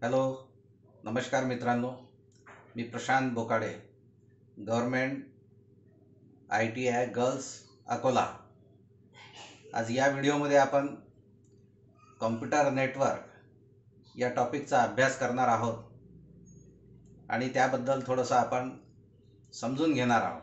Hello, नमस्कार मित्रांनो. मी Prashant Bokade, government ITI girls Akola. आज या व्हिडिओमध्ये आपण कॉम्प्युटर नेटवर्क या टॉपिकचा अभ्यास करणार आहोत आणि त्याबद्दल थोडंसं आपण समजून घेणार आहोत.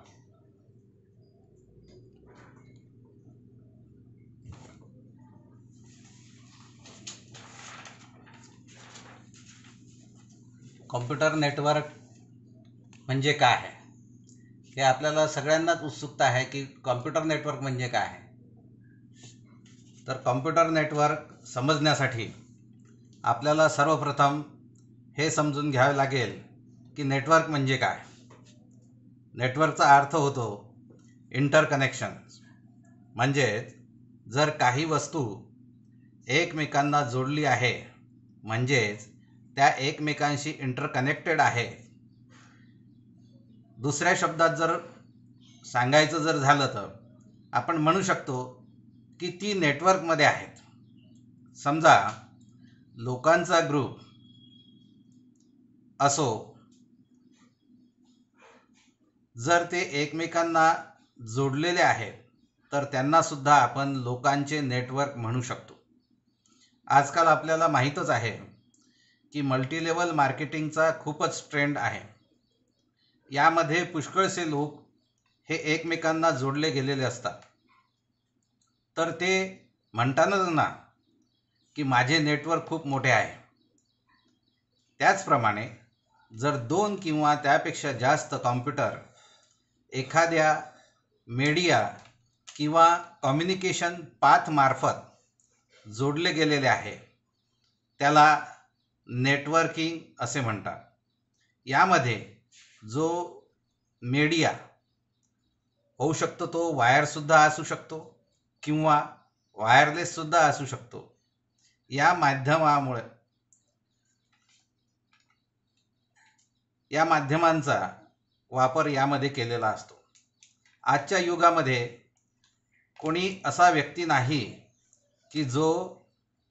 कॉम्प्युटर नेटवर्क म्हणजे काय आहे हे आपल्याला सगळ्यांनाच उत्सुकता आहे की कॉम्प्युटर नेटवर्क म्हणजे काय आहे. तर कॉम्प्युटर नेटवर्क समजण्यासाठी आपल्याला सर्वप्रथम हे समजून घ्यावे लागेल की नेटवर्क म्हणजे काय. नेटवर्कचा अर्थ होतो इंटरकनेक्शन. म्हणजेच जर काही वस्तू एकमेकांना जोडली आहे म्हणजेच त्या एकमेकांशी इंटरकनेक्टेड आहे. दुसऱ्या शब्दात जर सांगायचं जर झालं तर आपण म्हणू शकतो की ती नेटवर्कमध्ये आहेत. समजा लोकांचा ग्रुप असो, जर ते एकमेकांना जोडलेले आहेत तर त्यांना सुद्धा आपण लोकांचे नेटवर्क म्हणू शकतो. आजकाल आपल्याला माहीतच आहे की मल्टीलेवल मार्केटिंगचा खूपच ट्रेंड आहे. यामध्ये पुष्कळसे लोक हे एकमेकांना जोडले गेलेले असतात. तर ते म्हणतातच ना की माझे नेटवर्क खूप मोठे आहे. त्याचप्रमाणे जर 2 किंवा त्यापेक्षा जास्त कॉम्प्युटर एखाद्या मीडिया किंवा कम्युनिकेशन पाथ मार्फत जोडले गेलेले आहे त्याला नेटवर्किंग असे म्हणतात. यामध्ये जो मीडिया होऊ शकतो तो वायरसुद्धा असू शकतो किंवा वायरलेससुद्धा असू शकतो. या माध्यमांचा वापर यामध्ये केलेला असतो. आजच्या युगामध्ये कोणी असा व्यक्ती नाही की जो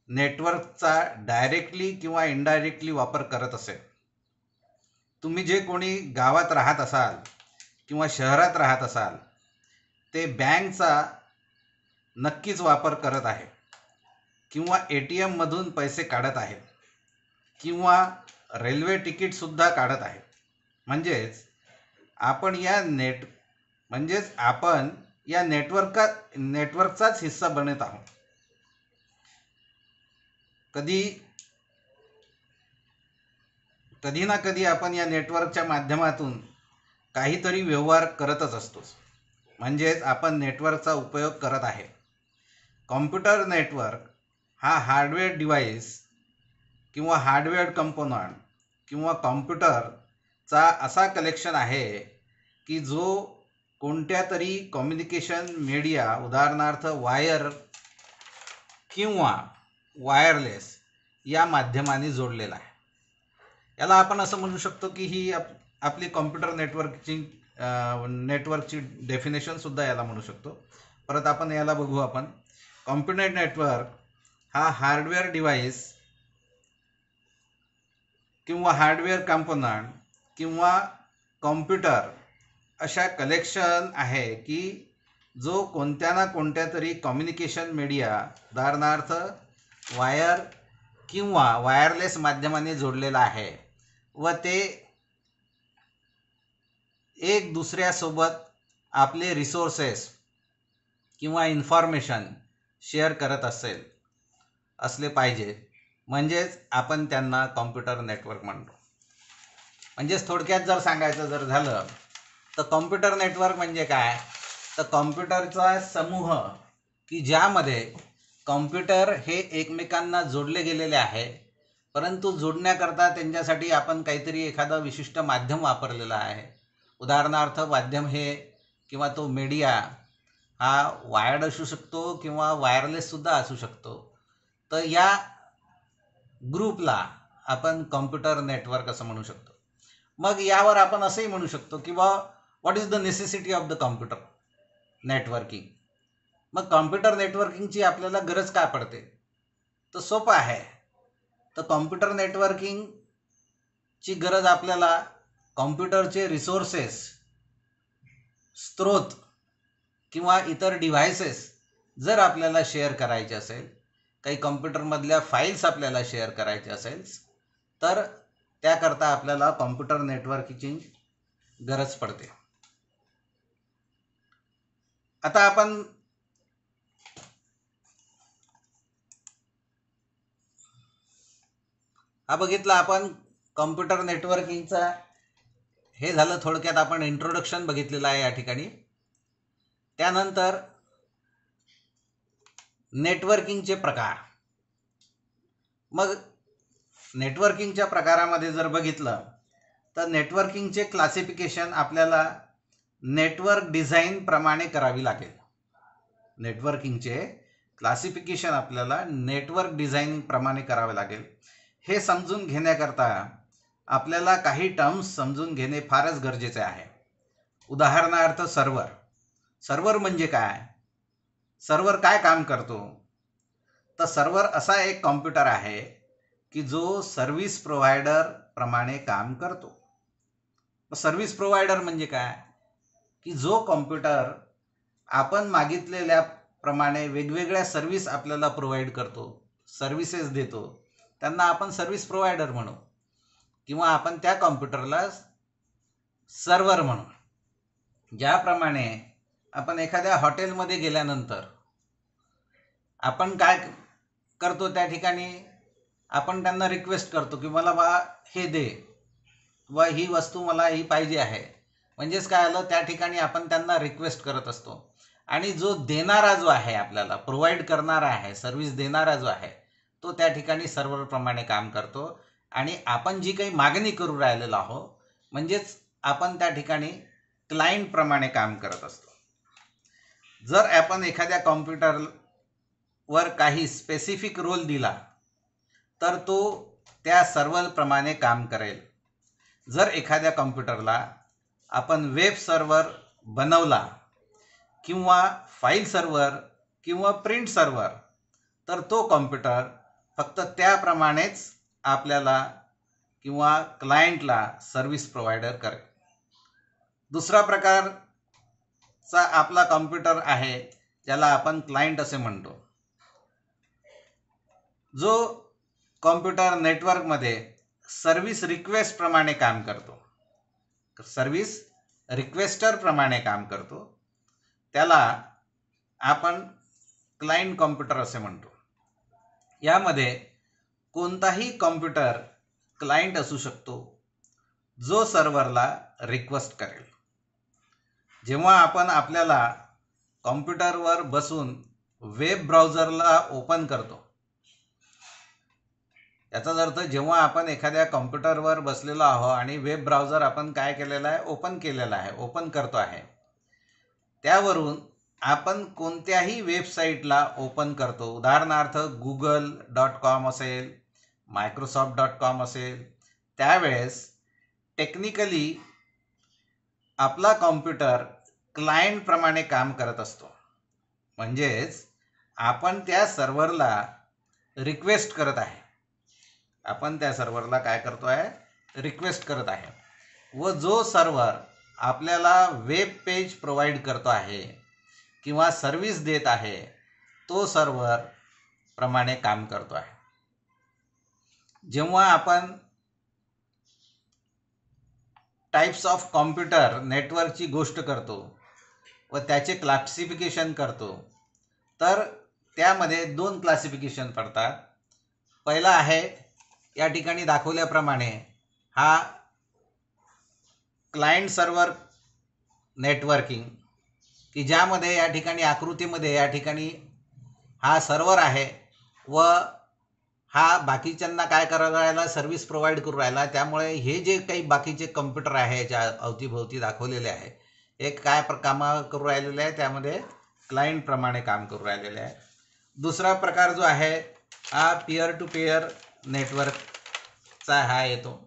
नेटवर्कचा डायरेक्टली किंवा इनडायरेक्टली वापर करत असेल. तुम्ही जे कोणी गावात राहत असाल किंवा शहरात राहत असाल ते बँकचा नक्कीच वापर करत आहे किंवा ATM मधून पैसे काढत आहेत किंवा रेल्वे तिकीटसुद्धा काढत आहेत. म्हणजेच आपण या नेटवर्कचाच हिस्सा बनत आहोत. कधी ना कधी आपण या नेटवर्कच्या माध्यमातून काहीतरी व्यवहार करतच असतो. म्हणजेच आपण नेटवर्कचा उपयोग करत आहे. कॉम्प्युटर नेटवर्क हा हार्डवेअर डिव्हाइस किंवा हार्डवेअर कंपोनंट किंवा कॉम्प्युटरचा असा कलेक्शन आहे की जो कोणत्या तरी कम्युनिकेशन मीडिया, उदाहरणार्थ वायर किंवा वायरलेस या माध्यमाने जोडलेला आहे. याला आपण असं म्हणू शकतो की ही आपली कॉम्प्युटर नेटवर्कची डेफिनेशन सुद्धा याला म्हणू शकतो. परत आपण याला बघू. आपण कॉम्प्युटर नेटवर्क हा हार्डवेअर डिव्हाइस किंवा हार्डवेअर कंपोनंट किंवा कॉम्प्युटर अशा कलेक्शन आहे की जो कोणत्या ना कोणत्या तरी कम्युनिकेशन मीडिया, उदाहरणार्थ वायर किंवा वायरलेस माध्यमाने जोडलेला आहे व ते एक दुसऱ्यासोबत आपले रिसोर्सेस किंवा इन्फॉर्मेशन शेअर करत असले पाहिजे. म्हणजेच आपण त्यांना कॉम्प्युटर नेटवर्क म्हणतो. म्हणजेच थोडक्यात जर सांगायचं जर झालं तर कॉम्प्युटर नेटवर्क म्हणजे काय, तर कॉम्प्युटरचा समूह की ज्यामध्ये कॉम्प्युटर हे एकमेकांना जोडले गेलेले आहे. परंतु जोडण्याकरता त्यांच्यासाठी आपण काहीतरी एखादं विशिष्ट माध्यम वापरलेलं आहे. उदाहरणार्थ माध्यम हे किंवा तो मीडिया हा वायर्ड असू शकतो किंवा वायरलेससुद्धा असू शकतो. तर या ग्रुपला आपण कॉम्प्युटर नेटवर्क असं म्हणू शकतो. मग यावर आपण असंही म्हणू शकतो की what is the necessity of the computer networking. मग कॉम्प्युटर नेटवर्किंगची आपल्याला गरज काय पडते, तर सोपं आहे. तर कॉम्प्युटर नेटवर्किंगची गरज आपल्याला कॉम्प्युटरचे रिसोर्सेस, स्त्रोत किंवा इतर डिव्हायसेस जर आपल्याला शेअर करायचे असेल, काही कॉम्प्युटरमधल्या फाईल्स आपल्याला शेअर करायचे असेल, तर त्याकरता आपल्याला कॉम्प्युटर नेटवर्किंगची गरज पडते. आता आपण हा बघितला आपण कॉम्प्युटर नेटवर्किंगचा. हे झालं थोडक्यात आपण इंट्रोडक्शन बघितलेलं आहे या ठिकाणी. त्यानंतर नेटवर्किंगचे प्रकार. मग नेटवर्किंगच्या प्रकारामध्ये जर बघितलं तर नेटवर्किंगचे क्लासिफिकेशन आपल्याला नेटवर्क डिझाईन प्रमाणे करावी लागेल. नेटवर्किंगचे क्लासिफिकेशन आपल्याला नेटवर्क डिझाईन प्रमाणे करावे लागेल. हे समजून घेण्याकरता आपल्याला काही टर्म्स समजून घेणे फारच गरजेचे आहे. उदाहरणार्थ सर्व्हर. सर्व्हर म्हणजे काय? सर्व्हर काय काम करतो? तर सर्व्हर असा एक कॉम्प्युटर आहे की जो सर्व्हिस प्रोव्हायडर प्रमाणे काम करतो. सर्व्हिस प्रोव्हायडर म्हणजे काय? की जो कॉम्प्युटर आपण मागितलेल्या प्रमाणे वेगवेगळ्या सर्व्हिस आपल्याला प्रोव्हाइड करतो, सर्व्हिसेस देतो, त्यांना आपण सर्व्हिस प्रोव्हायडर म्हणू, किंवा आपण त्या कॉम्प्युटरला सर्व्हर म्हणू. ज्याप्रमाणे आपण एखाद्या हॉटेलमध्ये गेल्यानंतर आपण काय करतो, त्या ठिकाणी आपण त्यांना रिक्वेस्ट करतो की मला बा हे दे, व ही वस्तू मला ही पाहिजे आहे. म्हणजेच काय आलं, त्या ठिकाणी आपण त्यांना रिक्वेस्ट करत असतो. आणि जो देणारा जो आहे, आपल्याला प्रोव्हाइड करणारा आहे, सर्व्हिस देणारा जो आहे, तो त्या ठिकाणी सर्व्हरप्रमाणे काम करतो. आणि आपण जी काही मागणी करू राहिलेलो आहोत, म्हणजेच आपण त्या ठिकाणी क्लायंट प्रमाणे काम करत असतो. जर आपण एखाद्या कॉम्प्युटरवर काही स्पेसिफिक रोल दिला तर तो त्या सर्व्हर प्रमाणे काम करेल. जर एखाद्या कॉम्प्युटरला आपण वेब सर्व्हर बनवला किंवा फाईल सर्व्हर किंवा प्रिंट सर्व्हर, तर तो कॉम्प्युटर फक्त त्याप्रमाणेच आपल्याला किंवा क्लायंटला सर्व्हिस प्रोव्हाइडर करेल. दुसरा प्रकारचा आपला कॉम्प्युटर आहे, ज्याला आपण क्लायंट असे म्हणतो. जो कॉम्प्युटर नेटवर्कमध्ये सर्व्हिस रिक्वेस्ट प्रमाणे काम करतो, सर्व्हिस रिक्वेस्टर प्रमाणे काम करतो, त्याला आपण क्लायंट कॉम्प्युटर असे म्हणतो. यामध्ये कोणताही कॉम्प्युटर क्लायंट असू शकतो जो सर्व्हरला रिक्वेस्ट करेल. जेव्हा आपण आपल्याला कॉम्प्युटरवर बसून वेब ब्राउझरला ओपन करतो, याचाच अर्थ जेव्हा आपण एखाद्या कॉम्प्युटरवर बसलेलो आहोत आणि वेब ब्राउझर आपण काय केलेला आहे, ओपन केलेला आहे, ओपन करतो आहे, त्यावरून आपण कोणत्याही वेबसाईटला ओपन करतो. उदाहरणार्थ google.com असेल, microsoft.com असेल, त्यावेळेस टेक्निकली आपला कॉम्प्युटर क्लायंट प्रमाणे काम करत असतो. म्हणजेच आपण त्या सर्व्हरला रिक्वेस्ट करत आहे, आपण त्या सर्व्हरला काय करतो आहे, रिक्वेस्ट करत आहे. व जो सर्व्हर आपल्याला वेब पेज प्रोव्हाइड करतो आहे किंवा सर्व्हिस देत आहे, तो सर्व्हर प्रमाणे काम करतो आहे. जेव्हा आपण टाइप्स ऑफ कॉम्प्युटर नेटवर्कची गोष्ट करतो व त्याचे क्लासिफिकेशन करतो, तर त्यामध्ये 2 क्लासिफिकेशन पडतात. पहिला आहे या ठिकाणी दाखवल्याप्रमाणे हा क्लायंट सर्व्हर नेटवर्किंग, की ज्यामध्ये या ठिकाणी आकृतीमध्ये या ठिकाणी हा सर्व्हर आहे व हा बाकीच्यांना काय करू राहिला, सर्व्हिस प्रोव्हाइड करू राहिला. त्यामुळे हे जे काही बाकीचे कॉम्प्युटर आहे ज्या अवतीभोवती दाखवलेले आहे, हे काय कामं करू राहिलेले आहे, त्यामध्ये क्लायंट प्रमाणे काम करू राहिलेले आहे. दुसरा प्रकार जो आहे हा पीअर टू पीअर नेटवर्कचा हा येतो.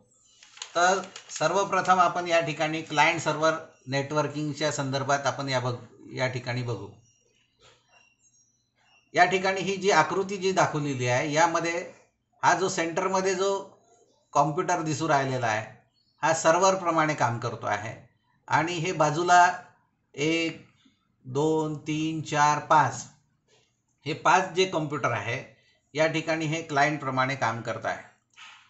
तर सर्वप्रथम आपण या ठिकाणी क्लायंट सर्व्हर नेटवर्किंगच्या संदर्भात आपण या ठिकाणी बघू. या ठिकाणी ही जी आकृती जी दाखवलेली आहे, यामध्ये हा जो सेंटरमध्ये जो कॉम्प्युटर दिसू राहिलेला आहे हा सर्व्हरप्रमाणे काम करतो आहे आणि हे बाजूला 1 2 3 4 5 हे 5 जे कॉम्प्युटर आहे या ठिकाणी हे क्लायंटप्रमाणे काम करत आहे.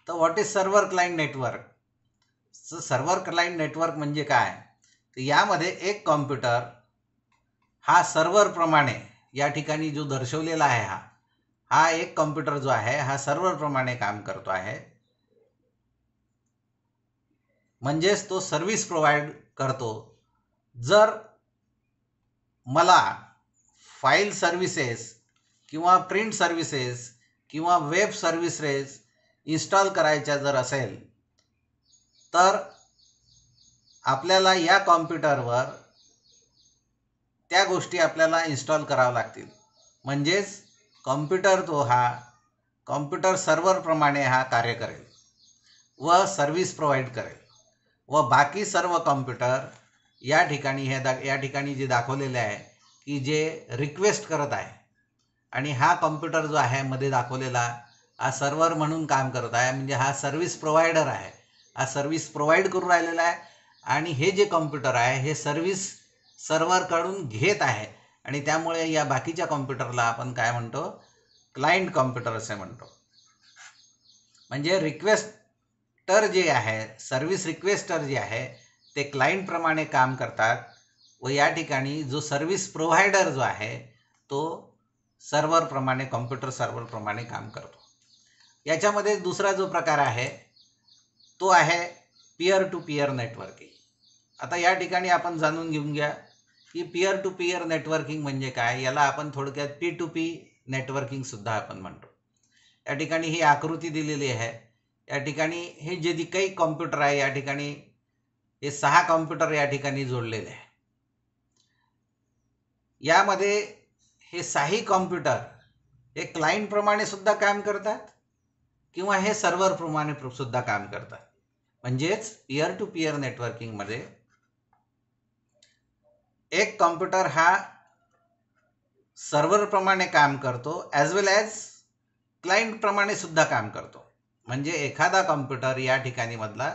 तर what is server client network? Server client network म्हणजे काय? तर यामध्ये एक कॉम्प्युटर हा सर्व्हरप्रमाणे या ठिकाणी जो दर्शवलेला आहे हा एक कॉम्प्युटर जो आहे हा सर्व्हरप्रमाणे काम करतो आहे. म्हणजेच तो सर्व्हिस प्रोव्हाइड करतो. जर मला फाईल सर्व्हिसेस किंवा प्रिंट सर्व्हिसेस किंवा वेब सर्व्हिसेस इन्स्टॉल करायच्या जर असेल तर आपल्याला या कॉम्प्युटरवर त्या गोष्टी आपल्याला इन्स्टॉल कराव्या लागतील. म्हणजेच कॉम्प्युटर तो हा कॉम्प्युटर सर्व्हरप्रमाणे हा कार्य करेल व सर्व्हिस प्रोव्हाइड करेल व बाकी सर्व कॉम्प्युटर या ठिकाणी जे दाखवलेले आहे की जे रिक्वेस्ट करत आहे आणि हा कॉम्प्युटर जो आहे मध्ये दाखवलेला हा सर्व्हर म्हणून काम करत आहे. म्हणजे हा सर्व्हिस प्रोव्हायडर आहे. हा सर्व्हिस प्रोव्हाइड करून राहिलेला आहे आणि हे जे कॉम्प्युटर आहे हे सर्व्हिस सर्व्हरकडून घेत आहे आणि त्यामुळे या बाकीच्या कॉम्प्युटरला आपण काय म्हणतो? क्लायंट कॉम्प्युटर असे म्हणतो. म्हणजे रिक्वेस्टर जे आहे सर्व्हिस रिक्वेस्टर जे आहे ते क्लायंटप्रमाणे काम करतात व या ठिकाणी जो सर्व्हिस प्रोव्हायडर जो आहे तो सर्व्हरप्रमाणे कॉम्प्युटर सर्व्हरप्रमाणे काम करतो. याच्यामध्ये दुसरा जो प्रकार आहे तो आहे पीअर टू पीअर नेटवर्किंग. आता या ठिकाणी आपण जाणून घेऊन घ्या की पीअर टू पीअर नेटवर्किंग म्हणजे काय. याला आपण थोडक्यात पी टू पी नेटवर्किंग सुद्धा आपण म्हणतो. या ठिकाणी ही आकृती दिलेली आहे. या ठिकाणी हे जे काही कॉम्प्युटर आहे या ठिकाणी हे 6 कॉम्प्युटर या ठिकाणी जोडलेले आहे. यामध्ये हे 6 कॉम्प्युटर हे क्लायंटप्रमाणे सुद्धा काम करतात किंवा हे सर्व्हरप्रमाणे सुद्धा काम करतात. म्हणजेच पीअर टू पीअर नेटवर्किंगमध्ये एक कॉम्प्युटर हा सर्व्हरप्रमाणे काम करतो ॲज वेल ॲज क्लायंटप्रमाणे सुद्धा काम करतो. म्हणजे एखादा कॉम्प्युटर या ठिकाणी मधला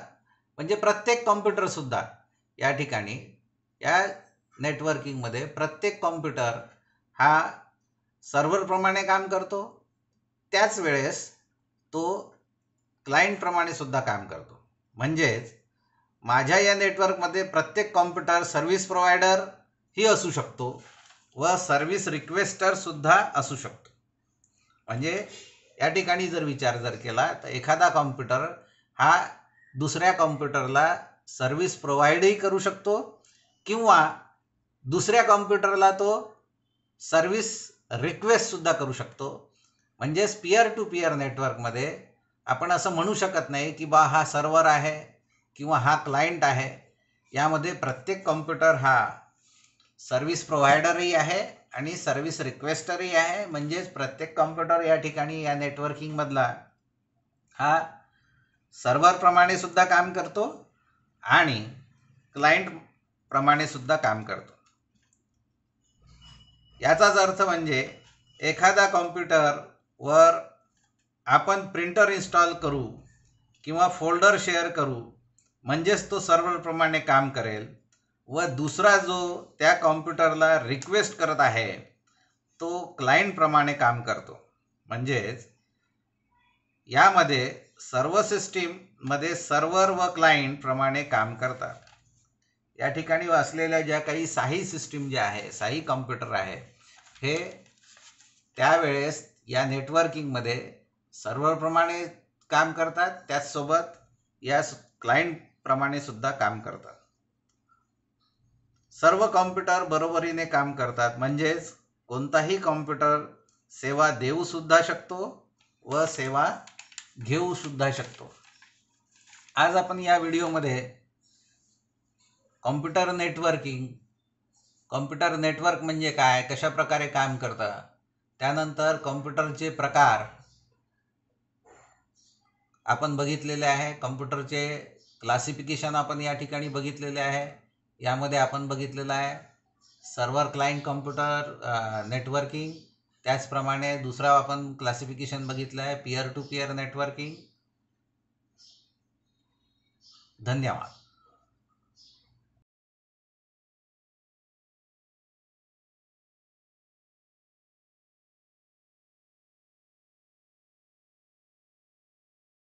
म्हणजे प्रत्येक कॉम्प्युटर सुद्धा या ठिकाणी या नेटवर्किंगमध्ये प्रत्येक कॉम्प्युटर हा सर्व्हरप्रमाणे काम करतो त्याच वेळेस तो क्लायंटप्रमाणे सुद्धा काम करतो. म्हणजेच माझ्या या नेटवर्कमध्ये प्रत्येक कॉम्प्युटर सर्व्हिस प्रोव्हायडर ही असू शकतो व सर्व्हिस रिक्वेस्टर सुद्धा असू शकतो. म्हणजे या ठिकाणी जर विचार केला तर एखादा कॉम्प्युटर हा दुसऱ्या कॉम्प्युटरला सर्व्हिस प्रोव्हाइडही करू शकतो किंवा दुसऱ्या कॉम्प्युटरला तो सर्व्हिस रिक्वेस्ट सुद्धा करू शकतो. म्हणजेच पीअर टू पीअर नेटवर्कमध्ये आपण असं म्हणू शकत नाही की बा हा सर्व्हर आहे किंवा हा क्लायंट आहे. यामध्ये प्रत्येक कॉम्प्युटर हा सर्व्हिस प्रोव्हायडरही आहे आणि सर्व्हिस रिक्वेस्टरही आहे. म्हणजेच प्रत्येक कॉम्प्युटर या ठिकाणी या नेटवर्किंगमधला हा सर्व्हरप्रमाणे सुद्धा काम करतो आणि क्लायंटप्रमाणे सुद्धा काम करतो. याचाच अर्थ म्हणजे एखादा कॉम्प्युटरवर आपण प्रिंटर इन्स्टॉल करू किंवा फोल्डर शेअर करू म्हणजेच तो सर्व्हरप्रमाणे काम करेल व दुसरा जो त्या कॉम्प्युटरला रिक्वेस्ट करत आहे तो क्लायंटप्रमाणे काम करतो. म्हणजेच यामध्ये सर्व सिस्टीममध्ये सर्व्हर व क्लायंटप्रमाणे काम करतात. या ठिकाणी असलेल्या ज्या काही 6 सिस्टीम ज्या आहे 6 कॉम्प्युटर आहे हे त्यावेळेस या नेटवर्किंगमध्ये सर्व्हरप्रमाणे काम करतात त्याचसोबत या क्लायंटप्रमाणे सुद्धा काम करतात. सर्व कॉम्प्युटर बरोबरीने काम करतात. म्हणजेच कोणताही कॉम्प्युटर सेवा देऊ सुद्धा शकतो व सेवा घेऊ सुद्धा शकतो. आज आपण या व्हिडिओमध्ये कॉम्प्युटर नेटवर्क म्हणजे काय, कशा प्रकारे काम करतं, त्यानंतर कॉम्प्युटरचे प्रकार आपण बघितलेले आहे. कॉम्प्युटरचे क्लासिफिकेशन आपण या ठिकाणी बघितलेले आहे. यामध्ये आपण बघितलेलं आहे सर्व्हर क्लायंट कॉम्प्युटर नेटवर्किंग, त्याचप्रमाणे दुसरा आपण क्लासिफिकेशन बघितलं आहे पीअर टू पीअर नेटवर्किंग. धन्यवाद.